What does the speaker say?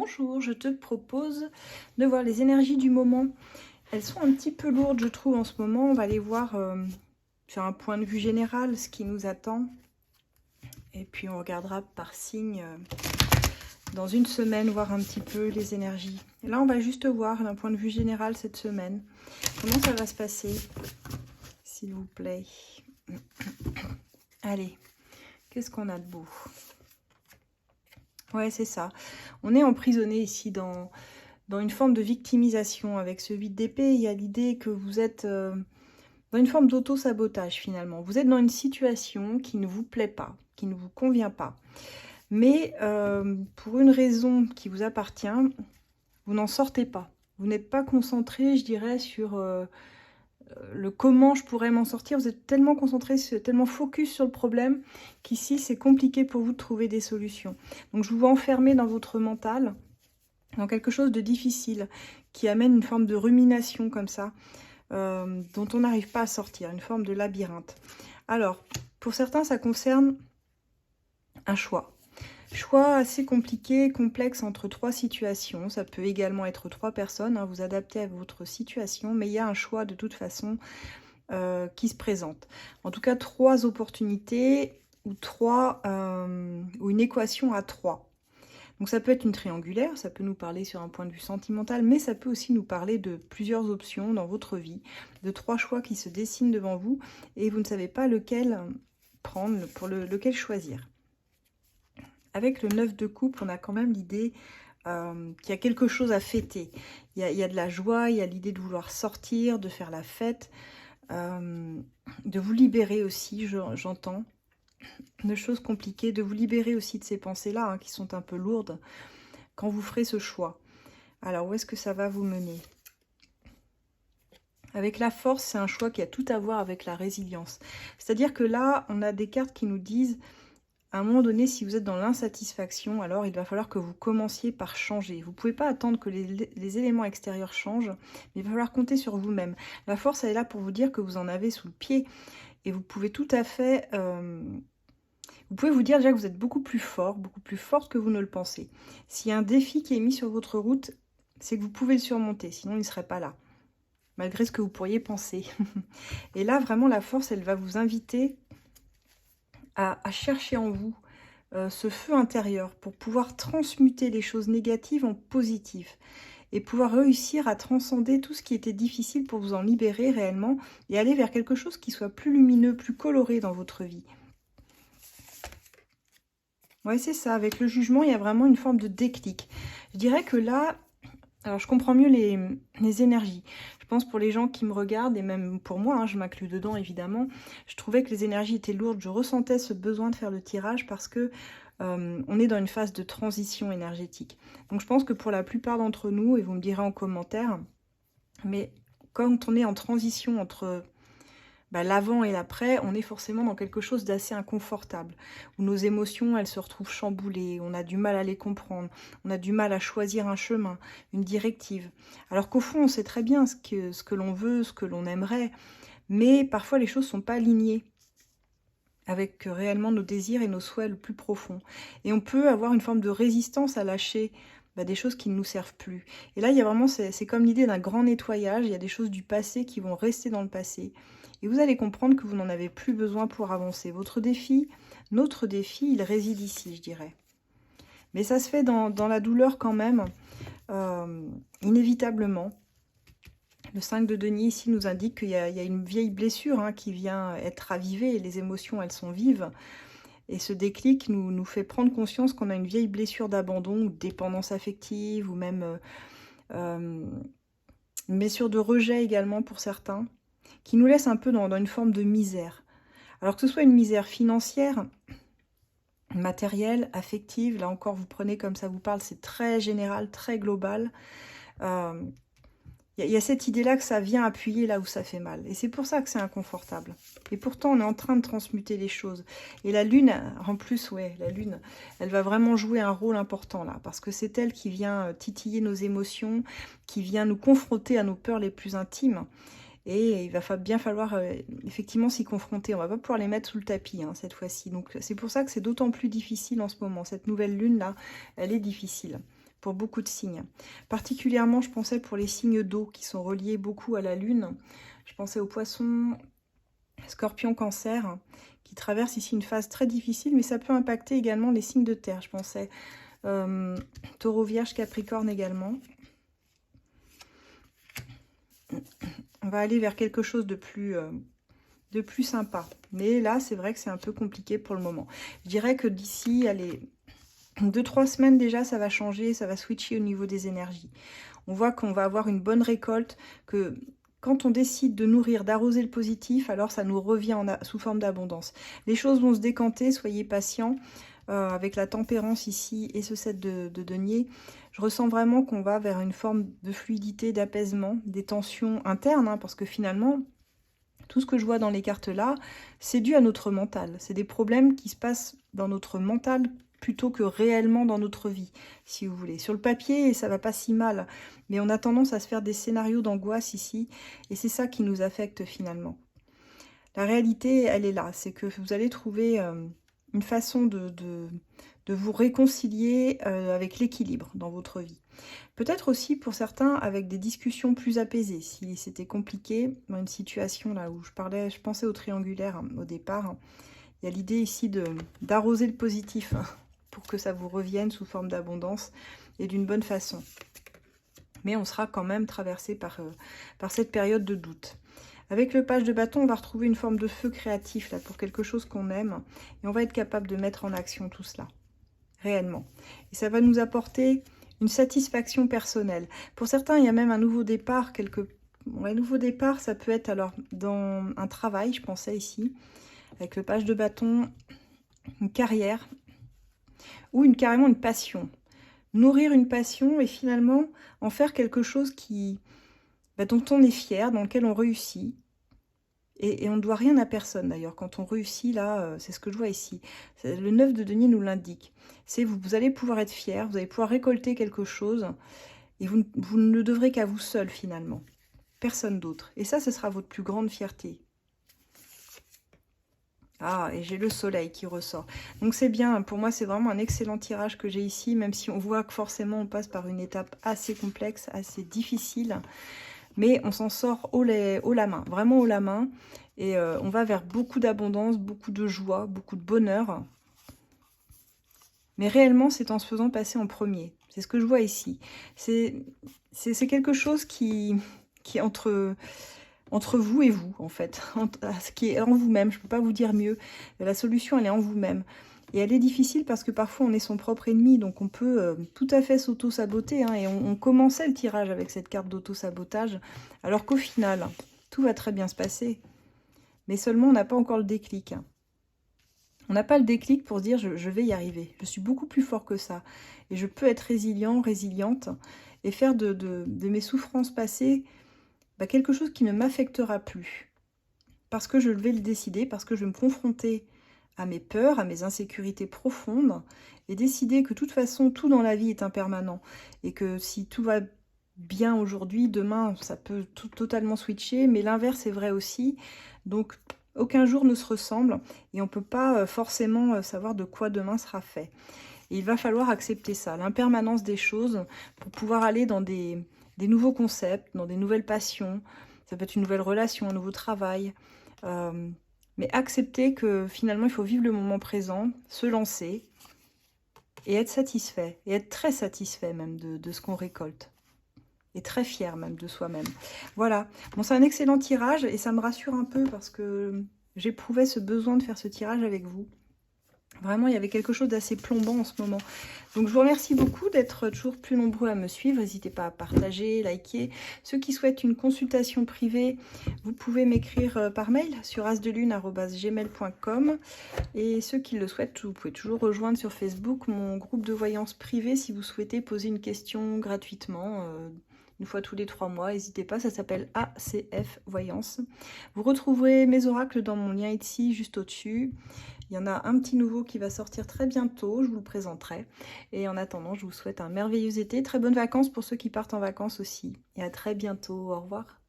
Bonjour, je te propose de voir les énergies du moment. Elles sont un petit peu lourdes, je trouve, en ce moment. On va les voir sur un point de vue général, ce qui nous attend. Et puis on regardera par signe dans une semaine, voir un petit peu les énergies. Et là, on va juste voir d'un point de vue général cette semaine. Comment ça va se passer, s'il vous plaît. Allez, qu'est-ce qu'on a de beau? Ouais, c'est ça. On est emprisonné ici dans une forme de victimisation. Avec ce 8 d'épée, il y a l'idée que vous êtes dans une forme d'auto-sabotage finalement. Vous êtes dans une situation qui ne vous plaît pas, qui ne vous convient pas. Mais pour une raison qui vous appartient, vous n'en sortez pas. Vous n'êtes pas concentré, je dirais, sur le comment je pourrais m'en sortir. Vous êtes tellement concentré, tellement focus sur le problème qu'ici c'est compliqué pour vous de trouver des solutions. Donc je vous vois enfermer dans votre mental, dans quelque chose de difficile, qui amène une forme de rumination comme ça, dont on n'arrive pas à sortir, une forme de labyrinthe. Alors, pour certains, ça concerne un choix. Choix assez compliqué, complexe entre 3 situations. Ça peut également être 3 personnes, hein, vous adaptez à votre situation, mais il y a un choix de toute façon qui se présente. En tout cas, 3 opportunités ou une équation à 3. Donc ça peut être une triangulaire, ça peut nous parler sur un point de vue sentimental, mais ça peut aussi nous parler de plusieurs options dans votre vie, de 3 choix qui se dessinent devant vous et vous ne savez pas lequel prendre, pour lequel choisir. Avec le 9 de coupe, on a quand même l'idée qu'il y a quelque chose à fêter. Il y a de la joie, il y a l'idée de vouloir sortir, de faire la fête, de vous libérer aussi, j'entends. De choses compliquées, de vous libérer aussi de ces pensées-là, hein, qui sont un peu lourdes, quand vous ferez ce choix. Alors, où est-ce que ça va vous mener? Avec la force, c'est un choix qui a tout à voir avec la résilience. C'est-à-dire que là, on a des cartes qui nous disent, à un moment donné, si vous êtes dans l'insatisfaction, alors il va falloir que vous commenciez par changer. Vous ne pouvez pas attendre que les éléments extérieurs changent, mais il va falloir compter sur vous-même. La force, elle est là pour vous dire que vous en avez sous le pied, et vous pouvez tout à fait... Vous pouvez vous dire déjà que vous êtes beaucoup plus forte que vous ne le pensez. S'il y a un défi qui est mis sur votre route, c'est que vous pouvez le surmonter, sinon il ne serait pas là, malgré ce que vous pourriez penser. Et là, vraiment, la force, elle va vous inviter à chercher en vous ce feu intérieur pour pouvoir transmuter les choses négatives en positives et pouvoir réussir à transcender tout ce qui était difficile pour vous en libérer réellement et aller vers quelque chose qui soit plus lumineux, plus coloré dans votre vie. Ouais, c'est ça. Avec le jugement, il y a vraiment une forme de déclic. Je dirais que là, alors je comprends mieux les énergies. Je pense pour les gens qui me regardent, et même pour moi, hein, je m'inclus dedans évidemment, je trouvais que les énergies étaient lourdes. Je ressentais ce besoin de faire le tirage parce que on est dans une phase de transition énergétique. Donc je pense que pour la plupart d'entre nous, et vous me direz en commentaire, mais quand on est en transition entre l'avant et l'après, on est forcément dans quelque chose d'assez inconfortable, où nos émotions, elles se retrouvent chamboulées, on a du mal à les comprendre, on a du mal à choisir un chemin, une directive. Alors qu'au fond, on sait très bien ce que l'on veut, ce que l'on aimerait, mais parfois les choses ne sont pas alignées avec réellement nos désirs et nos souhaits le plus profond. Et on peut avoir une forme de résistance à lâcher des choses qui ne nous servent plus. Et là, il y a vraiment, c'est comme l'idée d'un grand nettoyage, il y a des choses du passé qui vont rester dans le passé. Et vous allez comprendre que vous n'en avez plus besoin pour avancer. Votre défi, notre défi, il réside ici, je dirais. Mais ça se fait dans la douleur quand même, inévitablement. Le 5 de denier ici nous indique qu'il y a une vieille blessure hein, qui vient être ravivée. Et les émotions, elles sont vives. Et ce déclic nous fait prendre conscience qu'on a une vieille blessure d'abandon ou de dépendance affective ou même une blessure de rejet également pour certains, qui nous laisse un peu dans une forme de misère. Alors que ce soit une misère financière, matérielle, affective, là encore vous prenez comme ça vous parle, c'est très général, très global. Il y a cette idée-là que ça vient appuyer là où ça fait mal. Et c'est pour ça que c'est inconfortable. Et pourtant, on est en train de transmuter les choses. Et la lune, en plus, ouais, la lune, elle va vraiment jouer un rôle important là. Parce que c'est elle qui vient titiller nos émotions, qui vient nous confronter à nos peurs les plus intimes. Et il va bien falloir effectivement s'y confronter. On va pas pouvoir les mettre sous le tapis hein, cette fois-ci. Donc c'est pour ça que c'est d'autant plus difficile en ce moment. Cette nouvelle lune là, elle est difficile. pour beaucoup de signes. Particulièrement, je pensais pour les signes d'eau qui sont reliés beaucoup à la lune. Je pensais aux poissons, Scorpion, Cancer, qui traversent ici une phase très difficile, mais ça peut impacter également les signes de terre. Je pensais Taureau, Vierge, Capricorne également. On va aller vers quelque chose de plus sympa. Mais là, c'est vrai que c'est un peu compliqué pour le moment. Je dirais que d'ici, allez, 2-3 semaines déjà, ça va changer, ça va switcher au niveau des énergies. On voit qu'on va avoir une bonne récolte, que quand on décide de nourrir, d'arroser le positif, alors ça nous revient sous forme d'abondance. Les choses vont se décanter, soyez patients. Avec la tempérance ici et ce 7 de denier, je ressens vraiment qu'on va vers une forme de fluidité, d'apaisement, des tensions internes, hein, parce que finalement, tout ce que je vois dans les cartes là, c'est dû à notre mental. C'est des problèmes qui se passent dans notre mental plutôt que réellement dans notre vie, si vous voulez. Sur le papier, ça va pas si mal, mais on a tendance à se faire des scénarios d'angoisse ici, et c'est ça qui nous affecte finalement. La réalité, elle est là, c'est que vous allez trouver une façon de vous réconcilier avec l'équilibre dans votre vie. Peut-être aussi pour certains avec des discussions plus apaisées. Si c'était compliqué, dans une situation là où je pensais au triangulaire hein, au départ, hein, il y a l'idée ici d'arroser le positif hein, pour que ça vous revienne sous forme d'abondance et d'une bonne façon. Mais on sera quand même traversé par cette période de doute. Avec le page de bâton, on va retrouver une forme de feu créatif là, pour quelque chose qu'on aime. Et on va être capable de mettre en action tout cela, réellement. Et ça va nous apporter une satisfaction personnelle. Pour certains, il y a même un nouveau départ. Un nouveau départ, ça peut être alors dans un travail, je pensais ici, avec le page de bâton, une carrière, ou carrément une passion. Nourrir une passion et finalement en faire quelque chose dont on est fier, dans lequel on réussit. Et on ne doit rien à personne d'ailleurs. Quand on réussit, là, c'est ce que je vois ici. Le 9 de denier nous l'indique. C'est vous allez pouvoir être fier, vous allez pouvoir récolter quelque chose. Et vous ne le devrez qu'à vous seul finalement. Personne d'autre. Et ça, ce sera votre plus grande fierté. Ah, et j'ai le soleil qui ressort. Donc c'est bien, pour moi c'est vraiment un excellent tirage que j'ai ici, même si on voit que forcément on passe par une étape assez complexe, assez difficile. Mais on s'en sort haut la main, vraiment haut la main. Et on va vers beaucoup d'abondance, beaucoup de joie, beaucoup de bonheur. Mais réellement, c'est en se faisant passer en premier. C'est ce que je vois ici. C'est quelque chose qui est entre vous et vous, en fait. Ce qui est en vous-même. Je ne peux pas vous dire mieux. La solution, elle est en vous-même. Et elle est difficile parce que parfois on est son propre ennemi, donc on peut tout à fait s'auto-saboter. Hein, et on commençait le tirage avec cette carte d'auto-sabotage, alors qu'au final, tout va très bien se passer. Mais seulement on n'a pas encore le déclic. Hein. On n'a pas le déclic pour se dire je vais y arriver. Je suis beaucoup plus fort que ça. Et je peux être résilient, résiliente, et faire de mes souffrances passées quelque chose qui ne m'affectera plus. Parce que je vais le décider, parce que je vais me confronter à mes peurs, à mes insécurités profondes, et décider que de toute façon, tout dans la vie est impermanent. Et que si tout va bien aujourd'hui, demain, ça peut totalement switcher, mais l'inverse est vrai aussi. Donc, aucun jour ne se ressemble, et on ne peut pas forcément savoir de quoi demain sera fait. Et il va falloir accepter ça, l'impermanence des choses, pour pouvoir aller dans des nouveaux concepts, dans des nouvelles passions. Ça peut être une nouvelle relation, un nouveau travail. Mais accepter que finalement, il faut vivre le moment présent, se lancer et être satisfait. Et être très satisfait même de ce qu'on récolte. Et très fier même de soi-même. Voilà. Bon, c'est un excellent tirage et ça me rassure un peu parce que j'éprouvais ce besoin de faire ce tirage avec vous. Vraiment, il y avait quelque chose d'assez plombant en ce moment. Donc, je vous remercie beaucoup d'être toujours plus nombreux à me suivre. N'hésitez pas à partager, liker. Ceux qui souhaitent une consultation privée, vous pouvez m'écrire par mail sur asdelune@gmail.com. Et ceux qui le souhaitent, vous pouvez toujours rejoindre sur Facebook mon groupe de voyance privée si vous souhaitez poser une question gratuitement. Une fois tous les 3 mois, n'hésitez pas, ça s'appelle ACF Voyance. Vous retrouverez mes oracles dans mon lien ici, juste au-dessus. Il y en a un petit nouveau qui va sortir très bientôt, je vous le présenterai. Et en attendant, je vous souhaite un merveilleux été, très bonnes vacances pour ceux qui partent en vacances aussi. Et à très bientôt, au revoir.